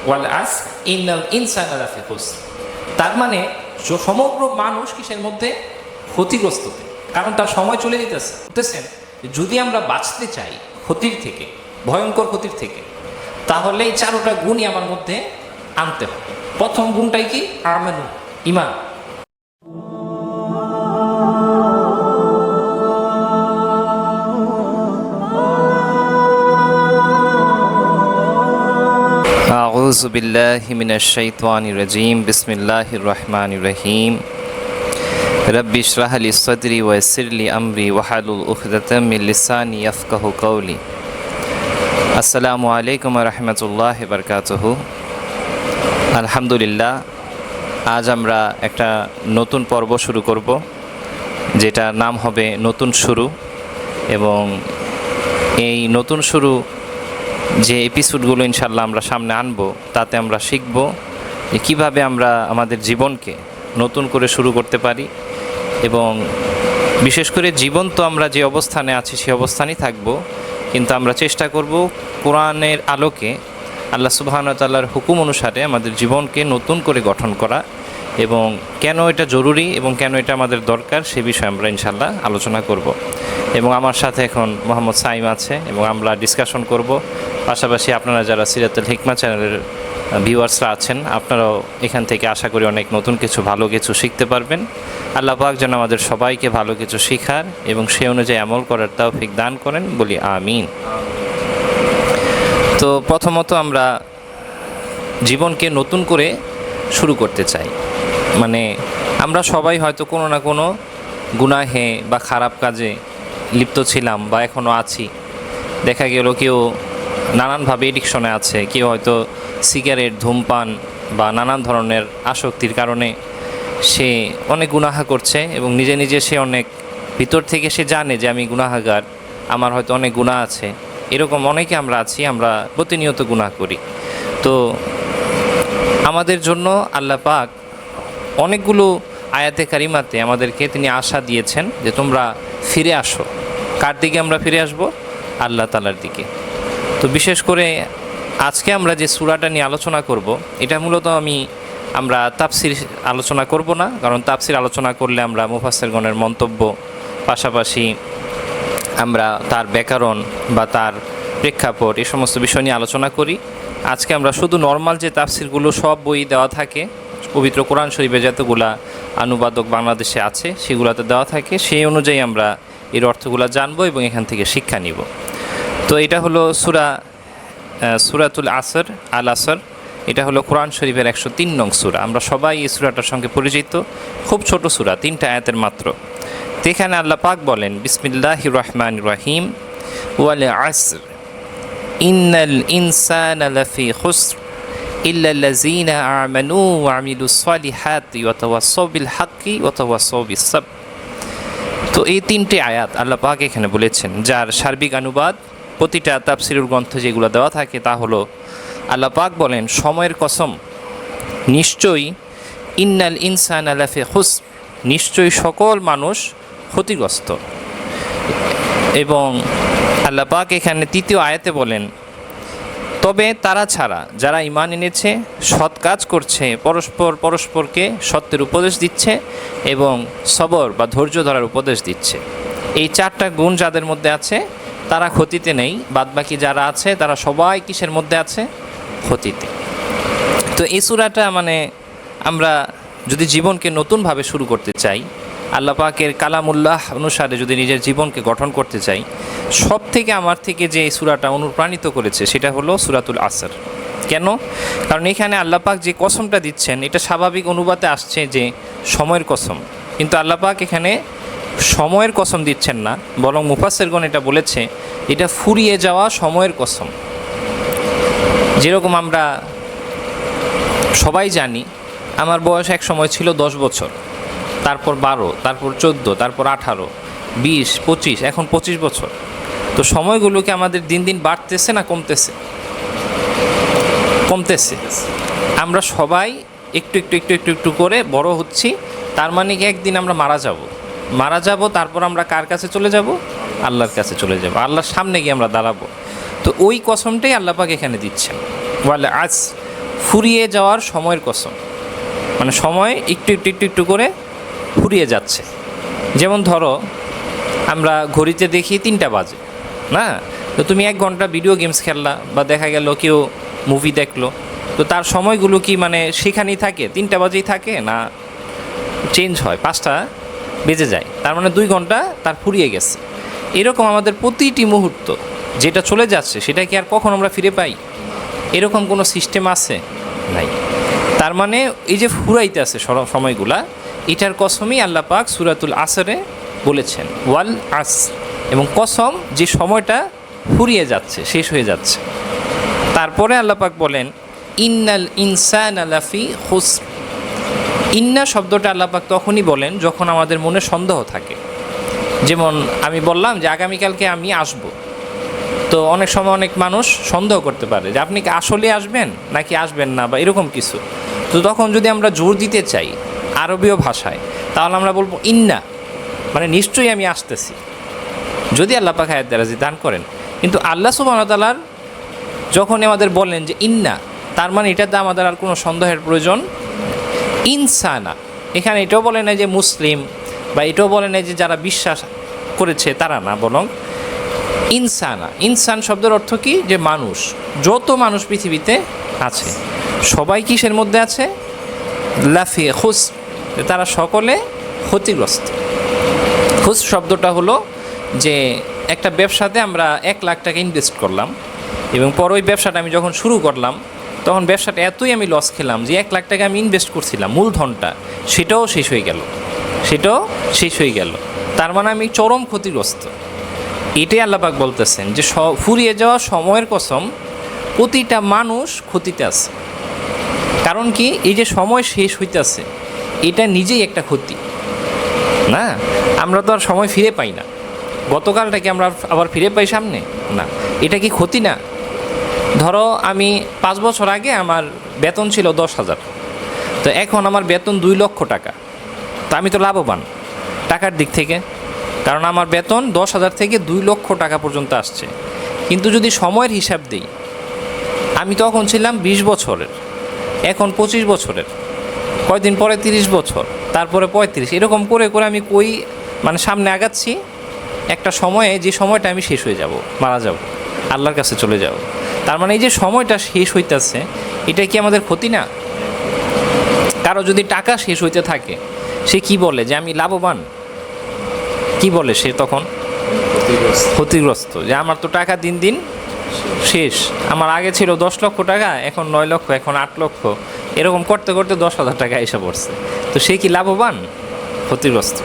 ওয়াল আস ইন্নাল ইনসানা লাফি খুসর। তার মানে সমগ্র মানুষ কিসের মধ্যে? ক্ষতিগ্রস্ত, কারণ তার সময় চলে যেতেছে। বুঝতেছেন? যদি আমরা বাঁচতে চাই ক্ষতির থেকে, ভয়ঙ্কর ক্ষতির থেকে, তাহলে এই চারোটা গুণই আমার মধ্যে আনতে হবে। প্রথম গুণটাই কি? আমানু, ঈমান। আউযু বিল্লাহি মিনাশ শাইতানির রাজীম। বিসমিল্লাহির রহমানির রহিম। রব্বি ইশরাহ লি সাদরি ওয়া ইয়াসসির লি আমরি ওয়াহলুল উকদাতাম মিন লিসানি ইয়াফকাহু কওলি। আসসালামু আলাইকুম ওয়া রাহমাতুল্লাহি ওয়া বারাকাতুহু। আলহামদুলিল্লাহ, আজ আমরা একটা নতুন পর্ব শুরু করব, যেটার নাম হবে নতুন শুরু। এবং এই নতুন শুরু যে এপিসোডগুলো ইনশাল্লাহ আমরা সামনে আনবো, তাতে আমরা শিখব যে কীভাবে আমরা আমাদের জীবনকে নতুন করে শুরু করতে পারি। এবং বিশেষ করে জীবন তো আমরা যে অবস্থানে আছি সেই অবস্থানেই থাকব, কিন্তু আমরা চেষ্টা করব কোরআনের আলোকে আল্লাহ সুবহানাহু ওয়া তাআলার হুকুম অনুসারে আমাদের জীবনকে নতুন করে গঠন করা, এবং কেন এটা জরুরি এবং কেন এটা আমাদের দরকার সে বিষয়ে আমরা ইনশাল্লাহ আলোচনা করব। এবং আমার সাথে এখন মোহাম্মদ সাইম আছে এবং আমরা ডিসকাশন করব। পাশাপাশি আপনারা যারা সিরাতুল হিকমা চ্যানেলের ভিউয়ার্সরা আছেন, আপনারাও এখান থেকে আশা করি অনেক নতুন কিছু, ভালো কিছু শিখতে পারবেন। আল্লাহ পাক যেন আমাদের সবাইকে ভালো কিছু শিখার এবং সেই অনুযায়ী আমল করার তৌফিক দান করেন, বলি আমিন। তো প্রথমত আমরা জীবনকে নতুন করে শুরু করতে চাই। মানে আমরা সবাই হয়তো কোনো না কোনো গুনাহে বা খারাপ কাজে লিপ্ত ছিলাম বা এখনও আছি। দেখা গেল কেউ নানানভাবে এডিকশনে আছে, কেউ হয়তো সিগারেট, ধূমপান বা নানান ধরনের আসক্তির কারণে সে অনেক গুনাহা করছে এবং নিজে নিজে সে অনেক ভিতর থেকে সে জানে যে আমি গুনাহগার, আমার হয়তো অনেক গুনাহ আছে। এরকম অনেকে আমরা আছি, আমরা প্রতিনিয়ত গুনাহ করি। তো আমাদের জন্য আল্লাহ পাক অনেকগুলো আয়াতে কারিমাতে আমাদেরকে তিনি আশা দিয়েছেন যে তোমরা ফিরে আসো। কার দিকে আমরা ফিরে আসব? আল্লাহ তাআলার দিকে। তো বিশেষ করে আজকে আমরা যে সূরাটা নিয়ে আলোচনা করব, এটা মূলত আমরা তাফসির আলোচনা করব না, কারণ তাফসির আলোচনা করলে আমরা মুফাসসিরগণের মন্তব্য, পাশাপাশি আমরা তার ব্যাকরণ বা তার প্রেক্ষাপট, এই সমস্ত বিষয় নিয়ে আলোচনা করি। আজকে আমরা শুধু নর্মাল যে তাফসিরগুলো সব বই দেওয়া থাকে, পবিত্র কোরআন শরীফে যতগুলা অনুবাদক বাংলাদেশে আছে সেগুলোতে দেওয়া থাকে, সেই অনুযায়ী আমরা এর অর্থগুলো জানবো এবং এখান থেকে শিক্ষা নিব। তো এটা হলো সূরাতুল আসর, আল আসর। এটা হলো কোরআন শরীফের 103 নং সূরা। আমরা সবাই এই সূরাটার সঙ্গে পরিচিত। খুব ছোট সূরা, 3টা আয়াতের মাত্র। তো এখানে আল্লাহ পাক বলেন, বিসমিল্লাহির রহমানির রহিম, ওয়াল আসর ইন্নাল ইনসানা লাফি খুসর ইল্লাল্লাযীনা আমানু ওয়া আমিলুস সালিহাতি ওয়া তাওয়াসসাউ বিল হাক্কি ওয়া তাওয়াসসাউ বিস সাবর। তো এই 3টে আয়াত আল্লাহ পাক এখানে বলেছেন, যার সার্বিক অনুবাদ প্রতিটা তাফসিরুল গ্রন্থ যেগুলো দেওয়া থাকে তা হলো, আল্লাহ পাক বলেন, সময়ের কসম, নিশ্চয়ই ইন্নাল ইনসানা লাফি খুসর, নিশ্চয়ই সকল মানুষ ক্ষতিগ্রস্ত। এবং আল্লাহ পাক এখানে 3য় আয়াতে বলেন, তবে তারা ছাড়া যারা ঈমান এনেছে, সৎ কাজ করছে, পরস্পরকে সত্যের উপদেশ দিচ্ছে এবং সবর বা ধৈর্য ধরার উপদেশ দিচ্ছে, এই 4টা গুণ যাদের মধ্যে আছে তারা ক্ষতিতে নেই। বাদবাকি যারা আছে তারা সবাই কিসের মধ্যে আছে? ক্ষতিতে। তো এই সূরাটা আমরা যদি জীবনকে নতুনভাবে শুরু করতে চাই, আল্লাহ পাকের কালামুল্লাহ অনুসারে যদি নিজের জীবনকে গঠন করতে চাই, সব থেকে আমার থেকে যে এই সূরাটা অনুপ্রাণিত করেছে সেটা হলো সূরাতুল আসর। কেন? কারণ এখানে আল্লাহ পাক যে কসমটা দিচ্ছেন, এটা স্বাভাবিক অনুবাদে আসছে যে সময়ের কসম, কিন্তু আল্লাহ পাক এখানে সময়ের কসম দিচ্ছেন না, বরং মুফাসসিরগণ এটা বলেছে এটা ফুরিয়ে যাওয়া সময়ের কসম। যেরকম আমরা সবাই জানি, আমার বয়স এক সময় ছিল 10 বছর, তারপর 12, তারপর 14, তারপর 18, 20, 25, এখন 25 বছর। তো সময়গুলোকে আমাদের দিন দিন বাড়তেছে না কমতেছে? কমতেছে। আমরা সবাই একটু একটু একটু একটু একটু করে বড় হচ্ছি। তার মানে কি একদিন আমরা মারা যাব, তারপর আমরা কার কাছে চলে যাব? আল্লাহর কাছে চলে যাব, আল্লাহর সামনে গিয়ে আমরা দাঁড়াবো। তো ওই কসমটাই আল্লাহ পাক এখানে দিচ্ছেন, ওয়াল আস, ফুরিয়ে যাওয়ার সময়ের কসম, মানে সময় একটু একটু একটু একটু করে ফুরিয়ে যাচ্ছে। যেমন ধরো আমরা ঘড়িতে দেখি 3টা বাজে, না? তো তুমি 1 ঘন্টা ভিডিও গেমস খেললা বা দেখা গেল কেউ মুভি দেখলো, তো তার সময়গুলো কি মানে সেখানেই থাকে, 3টা বাজেই থাকে, না চেঞ্জ হয়, 5টা বেজে যায়, তার মানে 2 ঘন্টা তার ফুরিয়ে গেছে। এরকম আমাদের প্রতিটি মুহূর্ত যেটা চলে যাচ্ছে সেটা কি আর কখন আমরা ফিরে পাই? এরকম কোনো সিস্টেম আছে? নাই। তার মানে এই যে ফুরাইতে আছে সময়গুলা, এটার কসমই আল্লাহ পাক সূরাতুল আসরে বলেছেন, ওয়াল আস, এবং কসম যে সময়টা ফুরিয়ে যাচ্ছে, শেষ হয়ে যাচ্ছে। তারপরে আল্লাহ পাক বলেন ইন্নাল ইনসানা লাফি খুসর। ইন্না শব্দটা আল্লাহ পাক তখনই বলেন যখন আমাদের মনে সন্দেহ থাকে। যেমন আমি বললাম যে আগামীকালকে আমি আসব, তো অনেক সময় অনেক মানুষ সন্দেহ করতে পারে যে আপনি কি আসলে আসবেন নাকি আসবেন না, বা এরকম কিছু। তো তখন যদি আমরা জোর দিতে চাই আরবীয় ভাষায়, তাহলে আমরা বলবো ইন্না, মানে নিশ্চয়ই আমি আসতেছি, যদি আল্লাহ পাক হায়াত দারাজি দান করেন। কিন্তু আল্লাহ সুবহানাহু ওয়া তাআলা যখন আমাদের বলেন যে ইন্না, তার মানে এটাতে আমাদের আর কোনো সন্দেহের প্রয়োজন। ইনসানা, এখানে এটাও বলে না যে মুসলিম, বা এটাও বলে না যে যারা বিশ্বাস করেছে তারা না, বরং ইনসানা। ইনসান শব্দের অর্থ কি? যে মানুষ, যত মানুষ পৃথিবীতে আছে সবাই কিসের মধ্যে আছে? লাফি খুস, তারা সকলে ক্ষতিগ্রস্ত। খুস শব্দটা হলো যে একটা ব্যবসাতে আমরা 1 লাখ টাকা ইনভেস্ট করলাম, এবং পরে ওই ব্যবসাটা আমি যখন শুরু করলাম তখন ব্যবসাটা এতই আমি লস খেলাম যে 1 লাখ টাকা আমি ইনভেস্ট করছিলাম, মূলধনটা সেটাও শেষ হয়ে গেল। তার মানে আমি চরম ক্ষতিগ্রস্ত। এটাই আল্লাহ পাক বলতেছেন যে ফুরিয়ে যাওয়া সময়ের কসম, প্রতিটা মানুষ ক্ষতিতে আছে। কারণ কি? এই যে সময় শেষ হইতেছে, এটা নিজেই একটা ক্ষতি, না? আমরা তো আর সময় ফিরে পাই না। গতকালটা কি আমরা আবার ফিরে পাই সামনে? না। এটা কি ক্ষতি না? ধরো আমি 5 বছর আগে আমার বেতন ছিল 10,000, তো এখন আমার বেতন 2 লক্ষ টাকা, তো আমি তো লাভবান টাকার দিক থেকে, কারণ আমার বেতন 10,000 থেকে 2 লক্ষ টাকা পর্যন্ত আসছে। কিন্তু যদি সময়ের হিসাব দিই, আমি তখন ছিলাম 20 বছরের, এখন 25 বছরের, কয়দিন পরে 30 বছর, তারপরে 35, এরকম করে করে আমি মানে সামনে আগাচ্ছি। একটা সময়ে যে সময়টা আমি শেষ হয়ে যাব, মারা যাব, আল্লাহর কাছে চলে যাব। তার মানে এই যে সময়টা শেষ হইতেছে, এটা কি আমাদের ক্ষতি না? কারো যদি টাকা শেষ হইতে থাকে, সে কি বলে যে আমি লাভবান? কি বলে সে তখন? ক্ষতিগ্রস্ত, যে আমার তো টাকা দিন দিন শেষ, আমার আগে ছিল 10 লক্ষ টাকা, এখন 9 লক্ষ, এখন 8 লক্ষ, এরকম করতে করতে 10,000 টাকা এসে পড়ছে। তো সে কি লাভবান? ক্ষতিগ্রস্ত।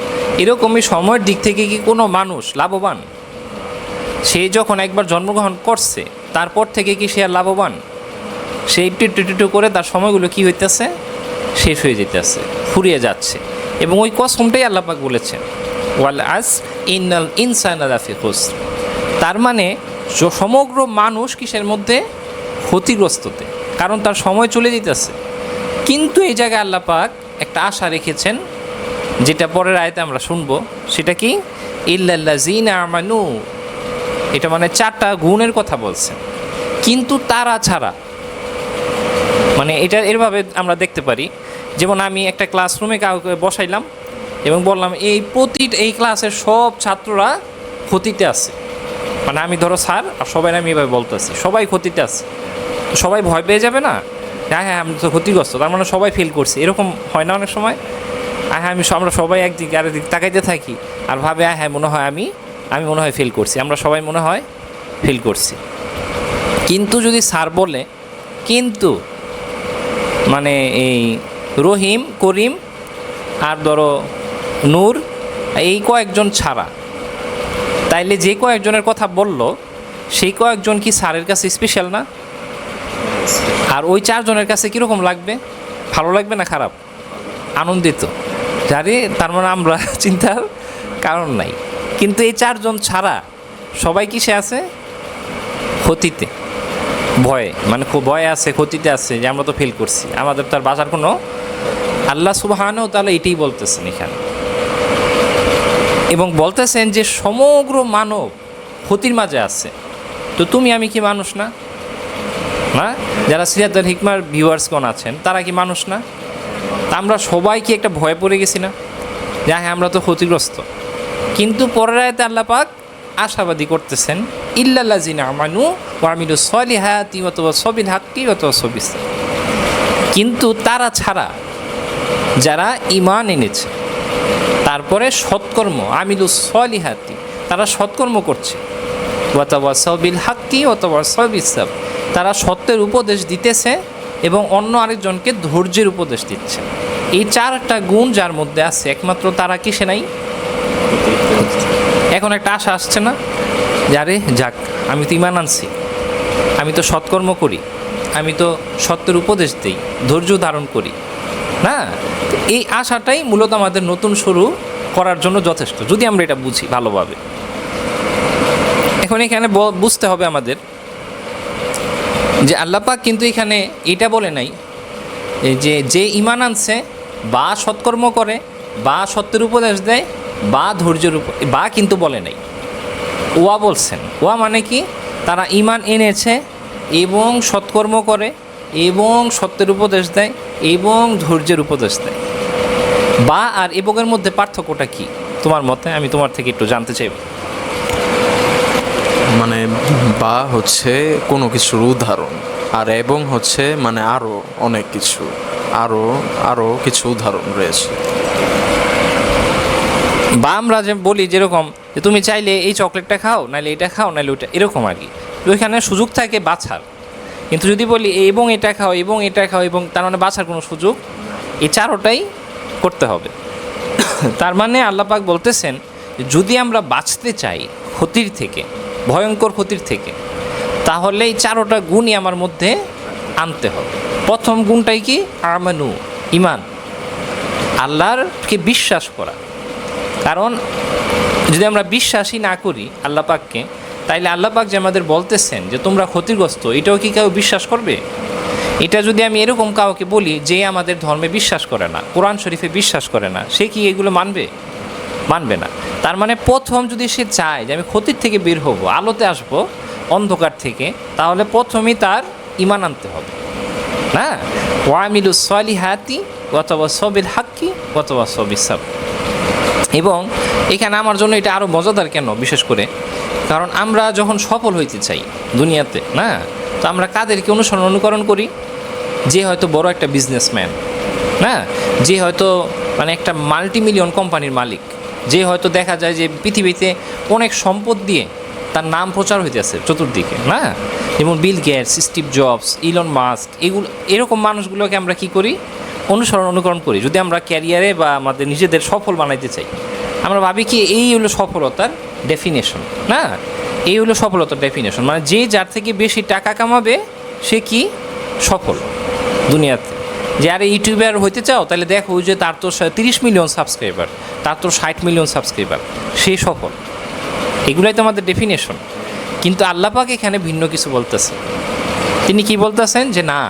এরকমই সময়ের দিক থেকে কি কোনো মানুষ লাভবান? সে যখন একবার জন্মগ্রহণ করছে তারপর থেকে কি সে আর লাভবান? সে একটু করে তার সময়গুলো কি হইতেছে? শেষ হয়ে যেতেছে, ফুরিয়ে যাচ্ছে। এবং ওই কসমটাই আল্লাহ পাক বলেছেন, ওয়াল আস ইন্নাল ইনসানা লাফি খুসর। তার মানে সমগ্র মানুষ কিসের মধ্যে? ক্ষতিগ্রস্ততে, কারণ তার সময় চলে যেতেছে। কিন্তু এই জায়গায় আল্লাহ পাক একটা আশা রেখেছেন, যেটা পরের আয়াতে আমরা শুনবো। সেটা কি? ইল্লাল্লাযীনা আমানু, এটা মানে 4টা গুণের কথা বলছেন। কিন্তু তারা ছাড়া, মানে এটা এরভাবে আমরা দেখতে পারি, যেমন আমি একটা ক্লাসরুমে কাউকে বসাইলাম এবং বললাম এই ক্লাসের সব ছাত্ররা ক্ষতিতে আছে, মানে আমি ধরো স্যার, আর সবাই আমি এভাবে বলতেছি সবাই ক্ষতিতে আছে, সবাই ভয় পেয়ে যাবে না? হ্যাঁ আমি তো ক্ষতিগ্রস্ত, তার মানে সবাই ফেল করছে, এরকম হয় না অনেক সময়? আমরা সবাই একদিকে আরেকদিকে তাকাইতে থাকি আর ভাবে মনে হয় আমি মনে হয় ফেল করছি, আমরা সবাই মনে হয় ফেল করছি। কিন্তু যদি স্যার বলে কিন্তু মানে এই রহিম, করিম আর ধরো নূর, এই কয়েকজন ছাড়া, তাইলে যে কয়েকজনের কথা বলল সেই কয়েকজন কি স্যারের কাছে স্পেশাল না? আর ওই 4 জনের কাছে কীরকম লাগবে? ভালো লাগবে না খারাপ? আনন্দিত। জানি, তার মানে আমরা চিন্তার কারণ নাই। কিন্তু এই 4 জন ছাড়া সবাই কিসে আছে? ক্ষতিতে, ভয়ে, মানে খুব ভয়ে আছে, ক্ষতিতে আছে, যে আমরা তো ফেল করছি, আমাদের তো আর বাঁচার কোনো। আল্লাহ সুবহানাহু ওয়া তাআলা এটাই বলতেছেন এখানে, এবং বলতেছেন যে সমগ্র মানব ক্ষতির মাঝে আছে। তো তুমি আমি কি মানুষ না? যারা সিরাতুল হিকমার ভিউয়ার্সগণ আছেন তারা কি মানুষ না? তা আমরা সবাই কি একটা ভয় পড়ে গেছি না যে হ্যাঁ আমরা তো ক্ষতিগ্রস্ত? কিন্তু পরের আয়াতে আল্লাহ পাক আশাবাদী করতেছেন ইল্লাল্লাযিনা আমানু ওয়া আমিলুস সলিহাতি ওয়া তাওয়াসাউ বিল হাক্কি ওয়া তাওয়াসাউ বিস সাবর। কিন্তু তারা ছাড়া যারা ঈমান এনেছে, তারপরে সৎকর্ম, আমিলুস সলিহাতি, তারা সৎকর্ম করছে, ওয়া তাওয়াসাউ বিল হাক্কি ওয়া তাওয়াসাউ বিস সাবর, তারা সত্যের উপদেশ দিতেছে এবং অন্য আরেকজনকে ধৈর্যের উপদেশ দিচ্ছে। এই চারটা গুণ যার মধ্যে আছে, একমাত্র তারা কিসে নাই? এখন একটা আশা আসছে না যে আরে যাক, আমি তো ঈমান আনছি, আমি তো সৎকর্ম করি, আমি তো সত্যের উপদেশ দিই, ধৈর্য ধারণ করি না? এই আশাটাই মূলত আমাদের নতুন শুরু করার জন্য যথেষ্ট, যদি আমরা এটা বুঝি ভালোভাবে। এখন এখানে বুঝতে হবে আমাদের যে আল্লাহ পাক কিন্তু এখানে এটা বলে নাই যে ঈমান আনছে বা সৎকর্ম করে বা সত্যের উপদেশ দেয় বা ধৈর্যের উপর, বা কিন্তু বলে নাই, ওয়া বলছেন। ওয়া মানে কি? তারা ঈমান এনেছে এবং সৎকর্ম করে এবং সত্যের উপদেশ দেয় এবং ধৈর্যের উপদেশ দেয়। বা আর এবংয়ের মধ্যে পার্থক্যটা কি তোমার মতে? আমি তোমার থেকে একটু জানতে চাইব। মানে বা হচ্ছে কোনো কিছুর উদাহরণ, আর এবং হচ্ছে মানে আরও অনেক কিছু, আরও কিছু উদাহরণ রয়েছে। বা আমরা যে বলি যেরকম যে তুমি চাইলে এই চকলেটটা খাও, নাহলে এটা খাও, নাহলে ওইটা, এরকম আর কি। ওইখানে সুযোগ থাকে বাছার। কিন্তু যদি বলি এবং এটা খাও এবং এটা খাও, এবং তার মানে বাছার কোনো সুযোগ, এই চারোটাই করতে হবে। তার মানে আল্লাহ পাক বলতেছেন যদি আমরা বাঁচতে চাই ক্ষতির থেকে, ভয়ঙ্কর ক্ষতির থেকে, তাহলে এই চারোটা গুণই আমার মধ্যে আনতে হবে। প্রথম গুণটাই কি? আমানু, ঈমান, আল্লাহরকে বিশ্বাস করা। কারণ যদি আমরা বিশ্বাসই না করি আল্লাহ পাককে, তাইলে আল্লাহ পাক যে আমাদের বলতেছেন যে তোমরা ক্ষতিগ্রস্ত, এটাও কি কেউ বিশ্বাস করবে? এটা যদি আমি এরকম কাউকে বলি যে আমাদের ধর্মে বিশ্বাস করে না, কোরআন শরীফে বিশ্বাস করে না, সে কি এগুলো মানবে? মানবে না। তার মানে প্রথম যদি সে চায় যে আমি ক্ষতির থেকে বের হব, আলোতে আসব অন্ধকার থেকে, তাহলে প্রথমেই তার ঈমান আনতে হবে না? ওয়া আমিলুস সলিহাতি ওয়া তাওয়াসাউ বিল হাক্কি ওয়া তাওয়াসাউ বিস সাবর। এবং এখানে আমার জন্য এটা আরও মজাদার কেন, বিশেষ করে কারণ আমরা যখন সফল হইতে চাই দুনিয়াতে না, তো আমরা কাদেরকে অনুকরণ করি? যে হয়তো বড় একটা বিজনেসম্যান না, যে হয়তো মানে একটা মাল্টিমিলিয়ন কোম্পানির মালিক, যে হয়তো দেখা যায় যে পৃথিবীতে অনেক সম্পদ দিয়ে তার নাম প্রচার হইতেছে চতুর্দিকে না, যেমন Bill Gates, Steve Jobs, Elon Musk, এরকম মানুষগুলোকে আমরা কি করি? অনুকরণ করি। যদি আমরা ক্যারিয়ারে বা আমাদের নিজেদের সফল বানাইতে চাই, আমরা ভাবি কি এই হলো সফলতার ডেফিনেশন না, এই হলো সফলতার ডেফিনেশন, মানে যে যার থেকে বেশি টাকা কামাবে সে কি সফল দুনিয়াতে। যে আরে ইউটিউবার হইতে চাও, তাহলে দেখো যে তার তো 30 মিলিয়ন সাবস্ক্রাইবার, তার তো 60 মিলিয়ন সাবস্ক্রাইবার, সে সফল। এগুলাই তো আমাদের ডেফিনেশন। কিন্তু আল্লাহ পাক এখানে ভিন্ন কিছু বলতেছে। তিনি কি বলতেছেন? যে না,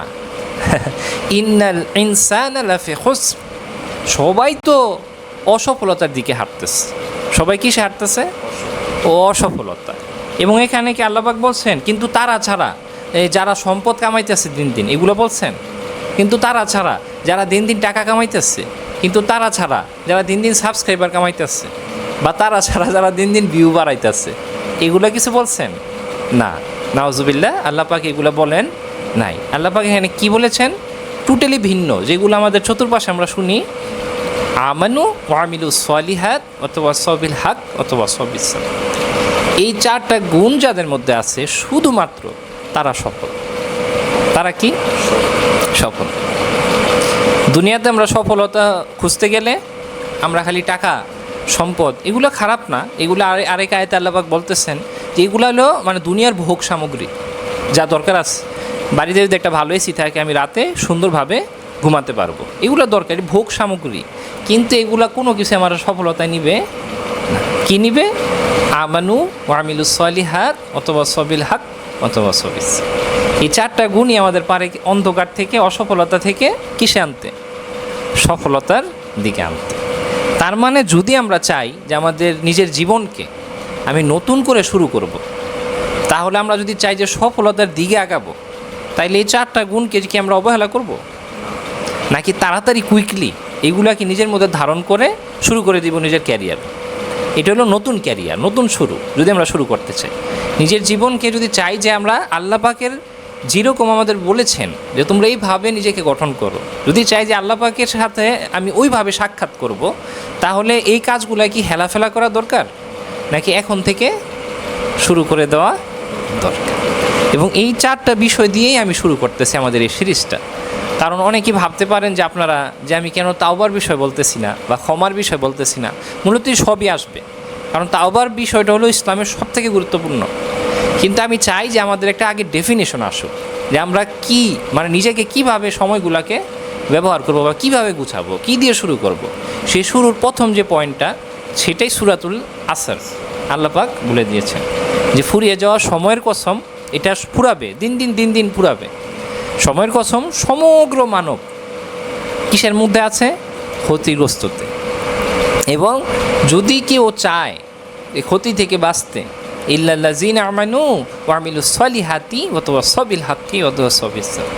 ইন্নাল ইনসানা লাফি খুসর, সবাই তো অসফলতার দিকে হাঁটতেছে। সবাই কিসে হাঁটতেছে? অসফলতা। এবং এখানে কি আল্লাহ পাক বলছেন কিন্তু তারা ছাড়া, যারা সম্পদ কামাইতেছে দিন দিন, এগুলো বলছেন? কিন্তু তারা ছাড়া যারা দিন দিন টাকা কামাইতেছে, কিন্তু তারা ছাড়া যারা দিন দিন সাবস্ক্রাইবার কামাইতেছে, বা তারা ছাড়া যারা দিন দিন ভিউ বাড়াইতেছে, এগুলো কিছু বলছেন? না, নাউজুবিল্লাহ, আল্লাহ পাক এগুলো বলেন নাই। আল্লাহ পাক এখানে কি বলেছেন? টোটালি ভিন্ন, যেগুলো আমাদের চতুর্পাশে আমরা শুনি, আমানু ওয়া আমিলুস সলিহাত ওয়া তাওয়াসাউ বিল হক ওয়া তাওয়াসাউ বিস সাবর। এই চারটা গুণ যাদের মধ্যে আছে, শুধুমাত্র তারা সফল। তারা কি সফল? দুনিয়াতে আমরা সফলতা খুঁজতে গেলে আমরা খালি টাকা, সম্পদ, এগুলো খারাপ না, এগুলো আরেক আয়াতে আল্লাহ পাক বলতেছেন যে এগুলো হলো মানে দুনিয়ার ভোগ সামগ্রী, যা দরকার আছে। বাড়িতে যদি একটা ভালো এসি থাকে, আমি রাতে সুন্দরভাবে ঘুমাতে পারবো, এগুলো দরকারি ভোগ সামগ্রী। কিন্তু এগুলো কোনো কিছু আমার সফলতায় নিবে না। কি নিবে? আমানু ওয়া আমিলুস সলিহাত ওয়া তাওয়াসাউ বিল হক ওয়া তাওয়াসাউ বিস সাবর। এই চারটা গুণই আমাদের পারে অন্ধকার থেকে, অসফলতা থেকে কিসে আনতে? সফলতার দিকে আনতে। তার মানে যদি আমরা চাই যে আমাদের নিজের জীবনকে আমি নতুন করে শুরু করব, তাহলে আমরা যদি চাই যে সফলতার দিকে আগাবো, তাইলে এই 4টা গুণকে কি আমরা অবহেলা করব, নাকি তাড়াতাড়ি কুইকলি এগুলা কি নিজের মধ্যে ধারণ করে শুরু করে দিব নিজের ক্যারিয়ার? এটা হলো নতুন ক্যারিয়ার, নতুন শুরু। যদি আমরা শুরু করতে চাই নিজের জীবনকে, যদি চাই যে আমরা আল্লাহ পাকের যেরকম আমাদের বলেছেন যে তোমরা এইভাবে নিজেকে গঠন করো, যদি চাই যে আল্লাহ পাকের সাথে আমি ওইভাবে সাক্ষাৎ করব, তাহলে এই কাজগুলো কি হেলাফেলা করা দরকার, নাকি এখন থেকে শুরু করে দেওয়া দরকার? এবং এই 4টা বিষয় দিয়েই আমি শুরু করতেছি আমাদের এই সিরিজটা। কারণ অনেকেই ভাবতে পারেন যে আপনারা, যে আমি কেন তাওবার বিষয় বলতেছি না বা ক্ষমার বিষয় বলতেছি না, মূলত সবই আসবে। কারণ তাওবার বিষয়টা হলো ইসলামের সবথেকে গুরুত্বপূর্ণ। কিন্তু আমি চাই যে আমাদের একটা আগে ডেফিনেশন আসুক, যে আমরা কি মানে নিজেকে কিভাবে সময়গুলোকে ব্যবহার করব বা কীভাবে গুছাবো, কী দিয়ে শুরু করব। সেই শুরুর প্রথম যে পয়েন্টটা, সেটাই সূরাতুল আসর। আল্লাহ পাক বলে দিয়েছেন যে ফুরিয়ে যাওয়া সময়ের কসম, এটা ফুরাবে, দিন দিন ফুরাবে। সময়ের কসম, সমগ্র মানব কিসের মধ্যে আছে? ক্ষতিগ্রস্ততে। এবং যদি কেউ চায় এই ক্ষতি থেকে বাঁচতে, ইল্লাল্লাযীনা আমানু ওয়া আমিলুস সলিহাতি ওয়া তাওয়াসাউ বিল হাক্কি ওয়া তাওয়াসাউ বিস সাবর।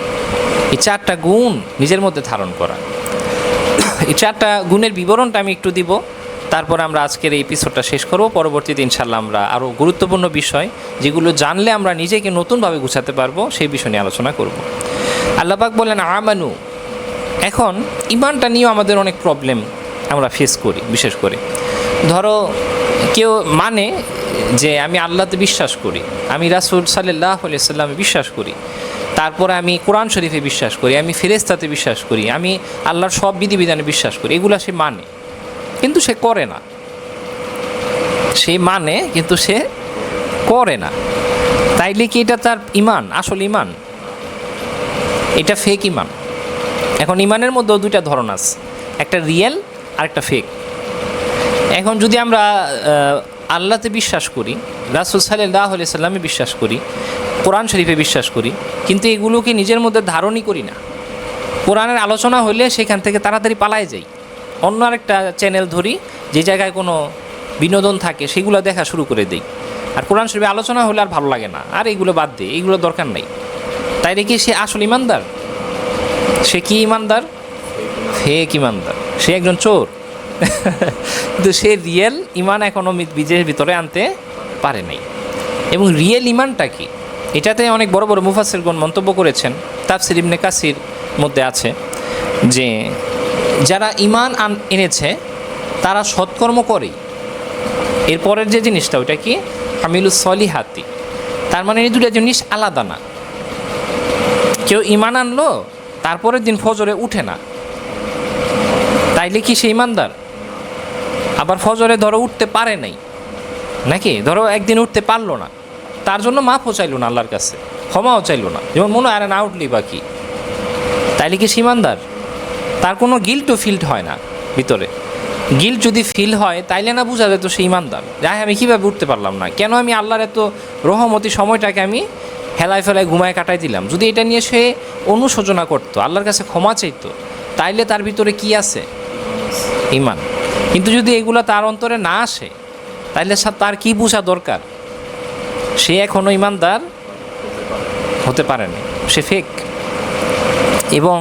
এই 4টা গুণ নিজের মধ্যে ধারণ করা। এই 4টা গুণের বিবরণটা আমি একটু দিব, তারপর আমরা আজকের এই এপিসোডটা শেষ করব। পরবর্তীতে ইনশাআল্লাহ আমরা আরও গুরুত্বপূর্ণ বিষয়, যেগুলো জানলে আমরা নিজেকে নতুনভাবে গুছাতে পারবো, সেই বিষয় নিয়ে আলোচনা করব। আল্লাহ পাক বলেন আমানু। এখন ইমানটা নিয়েও আমাদের অনেক প্রবলেম আমরা ফেস করি। বিশেষ করে ধরো কেউ মানে যে আমি আল্লাহতে বিশ্বাস করি, আমি রাসূল সাল্লাল্লাহু আলাইহি সাল্লামে বিশ্বাস করি, তারপরে আমি কোরআন শরীফে বিশ্বাস করি, আমি ফেরেশতাতে বিশ্বাস করি, আমি আল্লাহর সব বিধিবিধানে বিশ্বাস করি, এগুলা সে মানে, কিন্তু সে করে না। সে মানে কিন্তু সে করে না। তাইলে কি এটা তার ইমান, আসল ইমান? এটা ফেক ইমান। এখন ইমানের মধ্যেও 2টা ধরন আছে, একটা রিয়েল আর একটা ফেক। এখন যদি আমরা আল্লাহতে বিশ্বাস করি, রাসূল সাল্লাল্লাহু আলাইহি সাল্লামে বিশ্বাস করি, কোরআন শরীফে বিশ্বাস করি, কিন্তু এগুলোকে নিজের মধ্যে ধারণই করি না। কোরআনের আলোচনা হলে সেখান থেকে তাড়াতাড়ি পালায় যাই, অন্য আরেকটা চ্যানেল ধরি, যে জায়গায় কোনো বিনোদন থাকে সেগুলো দেখা শুরু করে দিই। আর কোরআন শরীফে আলোচনা হলে আর ভালো লাগে না, আর এইগুলো বাদ দিই, এইগুলো দরকার নেই। তাই রেখে সে আসল ইমানদার? সে কি ইমানদার? ফেক ইমানদার। সে একজন চোর। কিন্তু সে রিয়েল ইমান এখনও বীজের ভিতরে আনতে পারে নাই। এবং রিয়েল ইমানটা কি, এটাতে অনেক বড় বড় মুফাসসিরগণ মন্তব্য করেছেন। তাফসীর ইবনে কাসির মধ্যে আছে যে যারা ইমান এনেছে তারা সৎকর্ম করেই। এরপরের যে জিনিসটা, ওইটা কি? আমিলুস সলিহাতি। তার মানে এই 2টা জিনিস আলাদা না। কেউ ইমান আনলো, তারপরের দিন ফজরে উঠে না, তাইলে কি সে ইমানদার? আবার ফজরে ধরো উঠতে পারে নাই, নাকি ধরো একদিন উঠতে পারলো না, তার জন্য মাফও চাইলো না আল্লাহর কাছে, ক্ষমাও চাইলো না, যেমন মনে হয় না উঠলি বাকি, তাইলে কি সে ইমানদার? তার কোনো গিল্টও ফিল্ড হয় না ভিতরে। গিল্ট যদি ফিল হয় তাইলে না বোঝা যেত সে ইমানদার। যাই আমি কীভাবে উঠতে পারলাম না, কেন আমি আল্লাহর এত রহমতি সময়টাকে আমি হেলায় ফেলায় ঘুমায় কাটাই দিলাম। যদি এটা নিয়ে সে অনুশোচনা করতো, আল্লাহর কাছে ক্ষমা চাইতো, তাইলে তার ভিতরে কি আছে? ইমান। কিন্তু যদি এগুলো তার অন্তরে না আসে, তাইলে তার কি বোঝা দরকার? সে এখনও ইমানদার হতে পারেনি, সে ফেক। এবং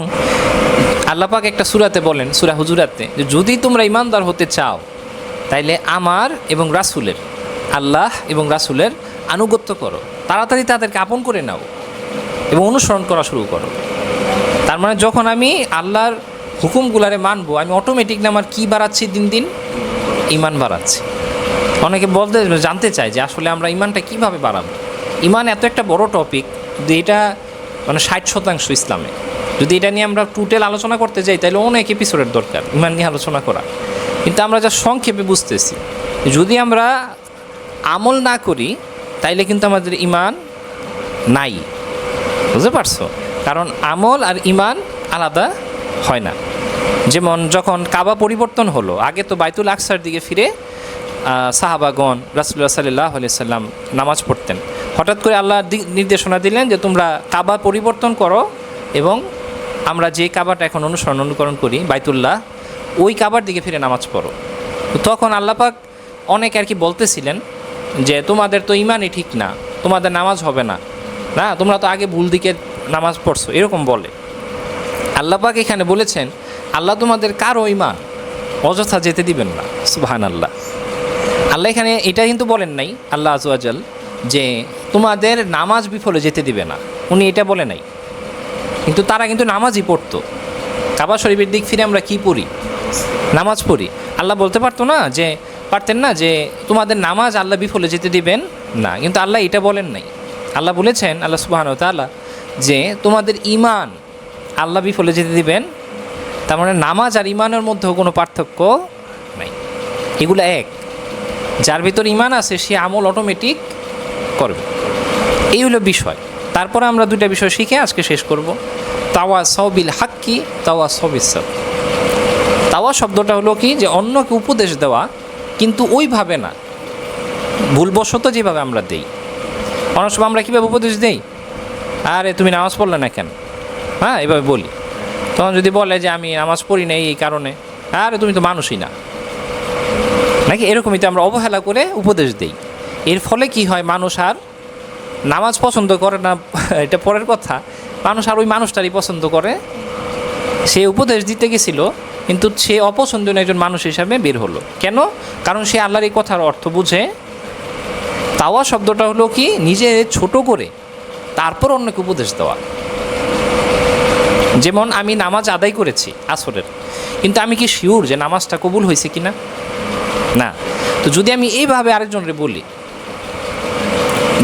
আল্লাহ পাক একটা সূরাতে বলেন, সূরা হুজুরাতে, যে যদি তোমরা ইমানদার হতে চাও তাইলে আমার এবং রাসূলের, আল্লাহ এবং রাসূলের আনুগত্য করো, তাড়াতাড়ি তাদেরকে আপন করে নাও এবং অনুসরণ করা শুরু করো। তার মানে যখন আমি আল্লাহর হুকুমগুলারে মানবো, আমি অটোমেটিক না আমার কী বাড়াচ্ছি? দিন দিন ইমান বাড়াচ্ছি। অনেকে জানতে চায় যে আসলে আমরা ইমানটা কীভাবে বাড়াবো। ইমান এত একটা বড় টপিক, যে এটা মানে 60% ইসলামে। যদি এটা নিয়ে আমরা টোটাল আলোচনা করতে যাই তাহলে অনেক এপিসোডের দরকার ইমান নিয়ে আলোচনা করা। কিন্তু আমরা যা সংক্ষেপে বুঝতেছি, যদি আমরা আমল না করি তাইলে কিন্তু আমাদের ইমান নাই। বুঝতে পারছো? কারণ আমল আর ইমান আলাদা হয় না। যেমন যখন কাবা পরিবর্তন হলো, আগে তো বাইতুল আকসার দিকে ফিরে সাহাবাগণ রাসূলুল্লাহ সাল্লাল্লাহু আলাইহি সাল্লাম নামাজ পড়তেন। হঠাৎ করে আল্লাহ নির্দেশনা দিলেন যে তোমরা কাবা পরিবর্তন করো এবং আমরা যে কাবাটা এখন অনুকরণ করি বাইতুল্লাহ, ওই কাবার দিকে ফিরে নামাজ পড়ো। তখন আল্লাহ পাক অনেকে আর কি বলতেছিলেন যে তোমাদের তো ইমানই ঠিক না, তোমাদের নামাজ হবে না, না তোমরা তো আগে ভুল দিকে নামাজ পড়ছো, এরকম বলে। আল্লাহ পাক এখানে বলেছেন আল্লাহ তোমাদের কারো ঈমান অযথা যেতে দিবেন না। সুবহানাল্লাহ। আল্লাহ এখানে এটা কিন্তু বলেন নাই আল্লাহ আযza ওয়া জাল যে তোমাদের নামাজ বিফলে যেতে দিবে না, উনি এটা বলে নাই। কিন্তু তারা কিন্তু নামাজই পড়তো। কাবা শরীফের দিক ফিরে আমরা কি পড়ি? নামাজ পড়ি। আল্লাহ বলতে পারতেন না যে তোমাদের নামাজ আল্লাহ বিফলে যেতে দিবেন না, কিন্তু আল্লাহ এটা বলেন নাই। আল্লাহ বলেছেন, আল্লাহ সুবহানাহু ওয়া তাআলা, যে তোমাদের ঈমান আল্লাহ বিফলে যেতে দিবেন। তার মানে নামাজ আর ঈমানের মধ্যেও কোনো পার্থক্য নাই, এগুলো এক। যার ভিতর ঈমান আছে সে আমল অটোমেটিক করবে, এই হলো বিষয়। তারপরে আমরা দুইটা বিষয় শিখে আজকে শেষ করব। তাওয়াসাউ বিল হাক্কি, তাওয়াসাউ বিস সাবর। তাওয়া শব্দটা হলো কি, যে অন্যকে উপদেশ দেওয়া, কিন্তু ওইভাবে না, ভুলবশত যেভাবে আমরা দেই। অনেক সময় আমরা কীভাবে উপদেশ দেই? আরে তুমি নামাজ পড়লে না কেন? হ্যাঁ, এভাবে বলি। তখন যদি বলে যে আমি নামাজ পড়ি না এই কারণে, আরে তুমি তো মানুষই না, নাকি এরকমই তো আমরা অবহেলা করে উপদেশ দেই। এর ফলে কি হয়, মানুষ আর নামাজ পছন্দ করে না, এটা পরের কথা। মানুষ আর ওই মানুষটারই পছন্দ করে। সে উপদেশ দিতে গেছিল কিন্তু সে অপছন্দনীয় একজন মানুষ হিসাবে বের হলো। কেন? কারণ সে আল্লাহর এই কথার অর্থ বুঝে। তাওয়া শব্দটা হলো কি, নিজে ছোট করে তারপর অন্যকে উপদেশ দেওয়া। যেমন আমি নামাজ আদায় করেছি আসরের, কিন্তু আমি কি শিওর যে নামাজটা কবুল হয়েছে কিনা? না। তো যদি আমি এইভাবে আরেকজনকে বলি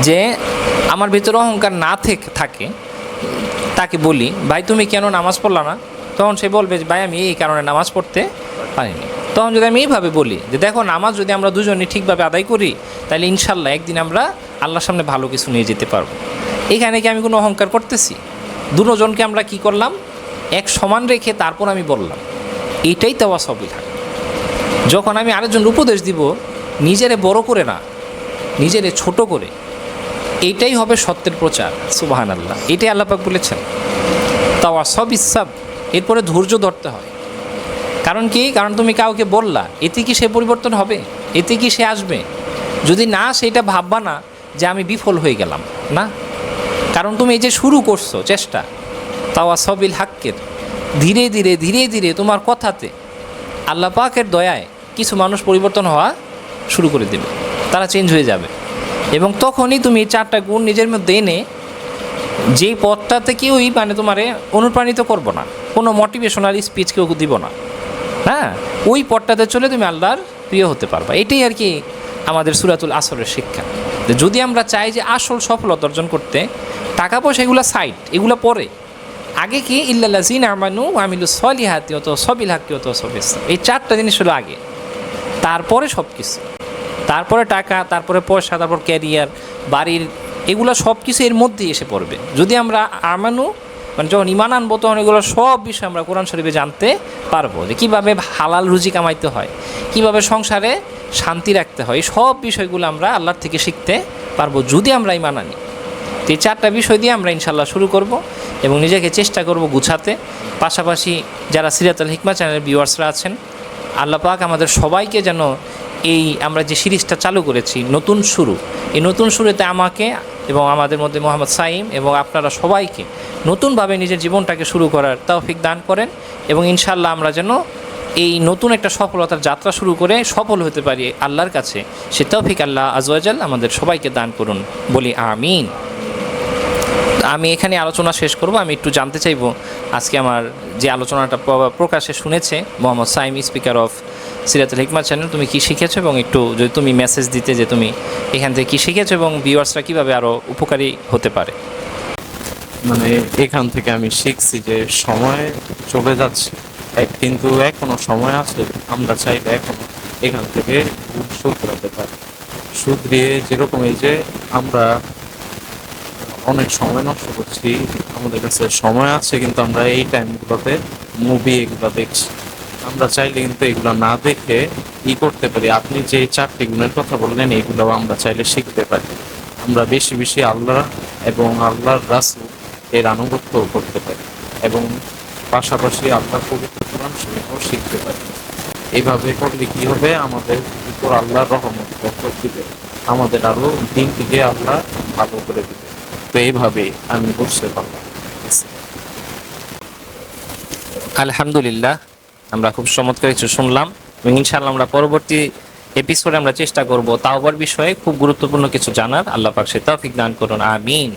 যে আমার ভিতরে অহংকার না থাকে, তাকে বলি ভাই তুমি কেন নামাজ পড়লা না, তখন সে বলবে যে ভাই আমি এই কারণে নামাজ পড়তে পারিনি। তখন যদি আমি এইভাবে বলি যে দেখো, নামাজ যদি আমরা দুজনে ঠিকভাবে আদায় করি, তাহলে ইনশাল্লাহ একদিন আমরা আল্লাহর সামনে ভালো কিছু নিয়ে যেতে পারবো। এখানে কি আমি কোনো অহংকার করতেছি? দুজনকে আমরা কি করলাম, এক সমান রেখে তারপর আমি বললাম, এটাই তাওয়াসুবিল হাক। যখন আমি আরেকজন উপদেশ দিব, নিজেরে বড় করে না, নিজেরে ছোট করে, এইটাই হবে সত্যের প্রচার। সুবহানাল্লাহ। এটাই আল্লাহ পাক বলেছেন তাওয়াসাউ বিস সাবর। এরপরে ধৈর্য ধরতে হয়। কারণ কি? কারণ তুমি কাউকে বললা, এতে কি সে পরিবর্তন হবে? এতে কি সে আসবে? যদি না, সেটা ভাববা না যে আমি বিফল হয়ে গেলাম, না। কারণ তুমি এই যে শুরু করছো চেষ্টা তাওয়াসাউ বিল হাক্কের, ধীরে ধীরে ধীরে ধীরে তোমার কথাতে আল্লাহ পাকের দয়ায় কিছু মানুষ পরিবর্তন হওয়া শুরু করে দেবে, তারা চেঞ্জ হয়ে যাবে। এবং তখনই তুমি এই 4টা গুণ নিজের মধ্যে এনে, যেই পথটাতে কেউই তোমারে অনুপ্রাণিত করবো না, কোনো মোটিভেশনাল স্পিচ কেউ দিব না, হ্যাঁ, ওই পথটাতে চলে তুমি আল্লাহর প্রিয় হতে পারবা। এটাই আর কি আমাদের সূরাতুল আসরের শিক্ষা। যদি আমরা চাই যে আসল সফলতা অর্জন করতে, টাকা পয়সা এগুলো সাইড, এগুলো পরে। আগে কি ইল্লাল্লাযিনা আমানু ওয়া আমিলুস সলিহাতি ওয়া তাওয়াসাবিল হাক্কি ওয়া তাওয়াসাউ বিস সাবর, এই 4টা জিনিস হলো আগে, তারপরে সব কিছু। তারপরে টাকা, তারপরে পয়সা, তারপর ক্যারিয়ার, বাড়ির, এগুলো সব কিছু এর মধ্যেই এসে পড়বে। যদি আমরা আমানু যখন ইমান আনবো, তখন এগুলো সব বিষয় আমরা কোরআন শরীফে জানতে পারবো, যে কীভাবে হালাল রুজি কামাইতে হয়, কীভাবে সংসারে শান্তি রাখতে হয়, সব বিষয়গুলো আমরা আল্লাহর থেকে শিখতে পারবো যদি আমরা ইমান আনি। তো এই 4টা বিষয় দিয়ে আমরা ইনশাল্লাহ শুরু করব এবং নিজেকে চেষ্টা করব গুছাতে। পাশাপাশি যারা সিরাতুল হিকমা চ্যানেলের ভিউয়ার্সরা আছেন, আল্লাহ পাক আমাদের সবাইকে যেন এই আমরা যে সিরিজটা চালু করেছি নতুন শুরু, এই নতুন শুরুতে আমাকে এবং আমাদের মধ্যে মোহাম্মদ সাইম এবং আপনারা সবাইকে নতুনভাবে নিজের জীবনটাকে শুরু করার তৌফিক দান করেন। এবং ইনশাল্লাহ আমরা যেন এই নতুন একটা সফলতার যাত্রা শুরু করে সফল হতে পারি আল্লাহর কাছে, সে তৌফিক আল্লাহ আযza ওয়া জাল আমাদের সবাইকে দান করুন, বলি আমিন। আমি এখানে আলোচনা শেষ করব। আমি একটু জানতে চাইব, আজকে আমার যে আলোচনাটা প্রকাশে শুনেছে মোহাম্মদ সাইম, স্পিকার অফ সিরাতুল হিকমা চ্যানেল, তুমি কি শিখেছো, এবং একটু যদি তুমি মেসেজ দিতে যে তুমি এখান থেকে কী শিখেছো এবং ভিউয়ার্সরা কীভাবে আরও উপকারী হতে পারে। মানে এখান থেকে আমি শিখছি যে সময় চলে যাচ্ছে, কিন্তু এখনো সময় আছে। আমরা চাইলে এখনো এখান থেকে শুধরাতে পারি। শুধরিয়ে যেরকম এই যে আমরা অনেক সময় নষ্ট করছি, আমাদের কাছে সময় আছে কিন্তু আমরা এই টাইমগুলোতে মুভি এগুলো দেখছি। আমরা চাইলে কিন্তু এগুলো না দেখে করতে পারি। আপনি যে 4টি গুণের কথা বললেন, এগুলো আমরা চাইলে শিখতে পারি। আমরা বেশি বেশি আল্লাহ এবং আল্লাহর রাসূল এর আনুগত্য করতে পারি এবং পাশাপাশি আল্লাহর পবিত্র কোরআন শরীফও শিখতে পারি। এইভাবে করলে কি হবে, আমাদের উপর আল্লাহর রহমত বরকত দিবে, আমাদের আরো দিন থেকে আল্লাহ ভালো করে দিবে। তো এইভাবে আমি বুঝতে পারলাম। আলহামদুলিল্লাহ, আমরা খুব চমৎকার কিছু শুনলাম এবং ইনশাআল্লাহ আমরা পরবর্তী এপিসোডে আমরা চেষ্টা করব তাওবার বিষয়ে খুব গুরুত্বপূর্ণ কিছু জানার। আল্লাহ পাক সে তৌফিক দান করুন, আমিন।